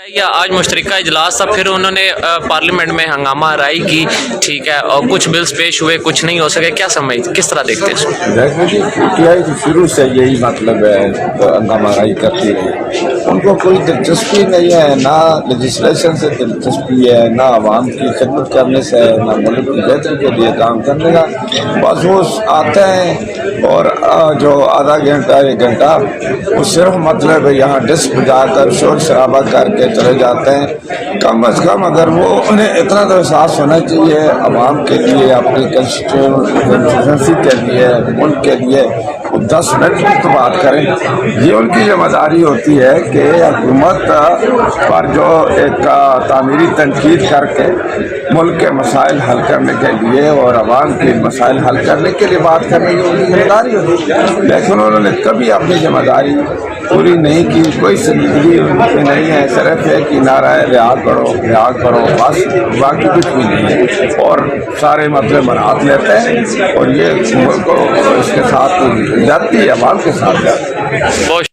یہ آج مشترکہ اجلاس تھا، پھر انہوں نے پارلیمنٹ میں ہنگامہ آرائی کی، ٹھیک ہے، اور کچھ بلز پیش ہوئے، کچھ نہیں ہو سکے. کیا سمجھتے، کس طرح دیکھتے ہیں اس کو؟ دیکھو جی، پی آئی شروع سے یہی مطلب ہے، ہنگامہ آرائی کرتی رہی. ان کو کوئی دلچسپی نہیں ہے، نہ لیجسلیشن سے دلچسپی ہے، نہ عوام کی خدمت کرنے سے، نہ ملک کی بہتری کے لیے کام کرنے کا. بس وہ آتے ہیں اور جو آدھا گھنٹہ ایک گھنٹہ وہ صرف مطلب یہاں ڈسک بجا کر شور شرابہ کر کے چلے جاتے ہیں. کم از کم اگر وہ انہیں اتنا تو احساس ہونا چاہیے عوام کے لیے، اپنی کنسٹیٹوئنسی کے لیے، ملک کے لیے 10 منٹ کی تو بات کریں. یہ ان کی ذمہ داری ہوتی ہے کہ حکومت پر جو ایک تعمیری تنقید کر کے ملک کے مسائل حل کرنے کے لیے اور عوام کے مسائل حل کرنے کے لیے بات کرنے کی ان کی ذمہ داری ہوتی ہے. لیکن انہوں نے کبھی اپنی ذمہ داری پوری نہیں کی. کوئی سنجیدگی نہیں ہے، صرف ہے کہ نعرہ رہا کرو بس، باقی کچھ بھی نہیں ہے. اور سارے مسئلے مناعت لیتے ہیں اور یہ ملک کو اس کے ساتھ جاتی ہے، عوام کے ساتھ جاتی ہے. بہت